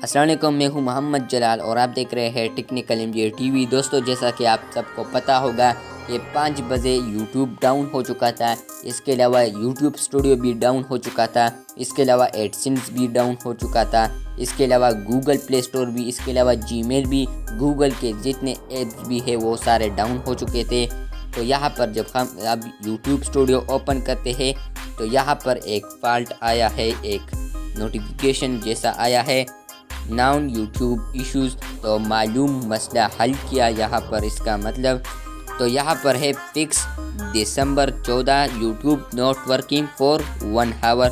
अस्सलाम वालेकुम, मैं हूं मोहम्मद जलाल और आप देख रहे हैं टेक्निकल एमजे टीवी। दोस्तों, जैसा कि आप सबको पता होगा कि 5 बजे यूट्यूब डाउन हो चुका था। इसके अलावा यूट्यूब स्टूडियो भी डाउन हो चुका था। इसके अलावा एडसेंस भी डाउन हो चुका था। इसके अलावा गूगल प्ले स्टोर भी, इसके अलावा जीमेल भी, गूगल के जितने ऐप्स भी है वो सारे डाउन हो चुके थे। तो यहाँ पर जब हम अब यूट्यूब स्टूडियो ओपन करते हैं तो यहाँ पर एक फॉल्ट आया है, एक नोटिफिकेशन जैसा आया है, नाउन यूट्यूब इश्यूज़। तो मालूम मसला हल किया यहाँ पर, इसका मतलब तो यहाँ पर है fix December 14 YouTube not working for 1 hour.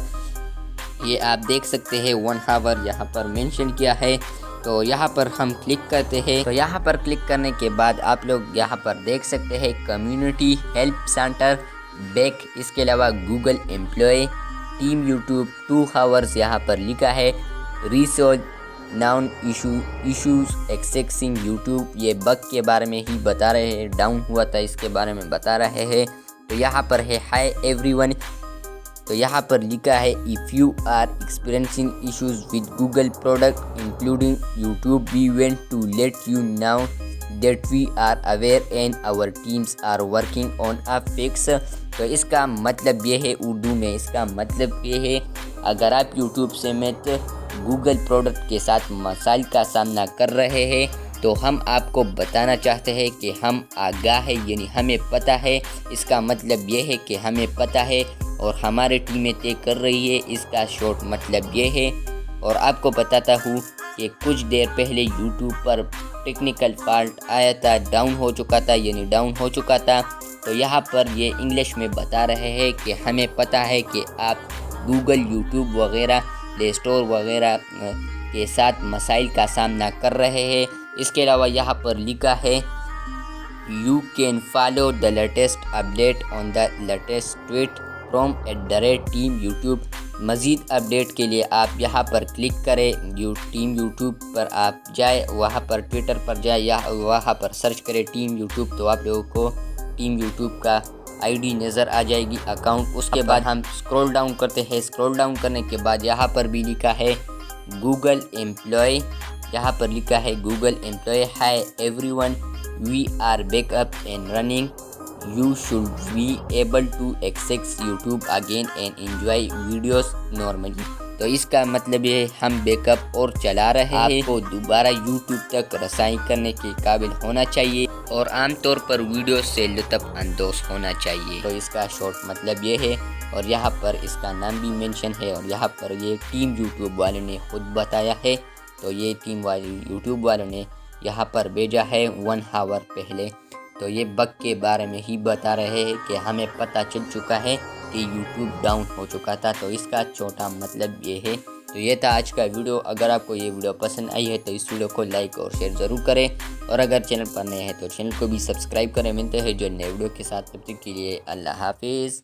ये आप देख सकते हैं 1 आवर यहाँ पर मेंशन किया है। तो यहाँ पर हम क्लिक करते हैं। तो यहाँ पर क्लिक करने के बाद आप लोग यहाँ पर देख सकते हैं कम्युनिटी हेल्प सेंटर बैक। इसके अलावा Google employee team YouTube 2 hours यहाँ पर लिखा है। Resolve known issues accessing YouTube, ये बग के बारे में ही बता रहे हैं, डाउन हुआ था इसके बारे में बता रहे हैं। तो यहाँ पर है हाय एवरीवन। तो यहाँ पर लिखा है if you are experiencing issues with Google product including YouTube, we want to let you know that we are aware and our teams are working on a fix. तो इसका मतलब ये है, उर्दू में इसका मतलब ये है, अगर आप यूट्यूब समेत गूगल प्रोडक्ट के साथ मसाइल का सामना कर रहे हैं तो हम आपको बताना चाहते हैं कि हम आगाह है, यानी हमें पता है। इसका मतलब ये है कि हमें पता है और हमारी टीमें तय कर रही है। इसका शॉर्ट मतलब ये है। और आपको बताता हूँ कि कुछ देर पहले यूट्यूब पर टेक्निकल फॉल्ट आया था, डाउन हो चुका था, यानी डाउन हो चुका था। तो यहाँ पर ये इंग्लिश में बता रहे हैं कि हमें पता है कि आप गूगल, यूट्यूब वगैरह, प्ले स्टोर वगैरह के साथ मसाइल का सामना कर रहे हैं। इसके अलावा यहाँ पर लिखा है you can follow the latest update on the latest tweet from @team YouTube. मज़ीद अपडेट के लिए आप यहाँ पर क्लिक करें, टीम यूट्यूब पर आप जाए, वहाँ पर ट्विटर पर जाए या वहाँ पर सर्च करें टीम यूट्यूब। तो आप लोगों को टीम यूट्यूब का आईडी नज़र आ जाएगी, अकाउंट। उसके बाद हम स्क्रॉल डाउन करते हैं। स्क्रॉल डाउन करने के बाद यहाँ पर भी लिखा है गूगल एम्प्लॉय। यहाँ पर लिखा है Google employee hi everyone, we are back up and running, you should be able to access YouTube again and enjoy videos normally. तो इसका मतलब ये है हम बैकअप और चला रहे हैं। आपको दोबारा यूट्यूब तक रसाई करने के काबिल होना चाहिए और आमतौर पर वीडियो से लुत्फ़ अंदोज़ होना चाहिए। तो इसका शॉर्ट मतलब ये है। और यहाँ पर इसका नाम भी मेंशन है और यहाँ पर ये टीम यूट्यूब वाले ने खुद बताया है। तो ये टीम वाले यूट्यूब वालों ने यहाँ पर भेजा है 1 आवर पहले। तो ये बग के बारे में ही बता रहे हैं कि हमें पता चल चुका है कि यूट्यूब डाउन हो चुका था। तो इसका छोटा मतलब ये है। तो ये था आज का वीडियो। अगर आपको ये वीडियो पसंद आई है तो इस वीडियो को लाइक और शेयर ज़रूर करें और अगर चैनल पर नए हैं तो चैनल को भी सब्सक्राइब करें। मिलते हैं जो नए वीडियो के साथ, तब तक के लिए अल्लाह हाफिज़।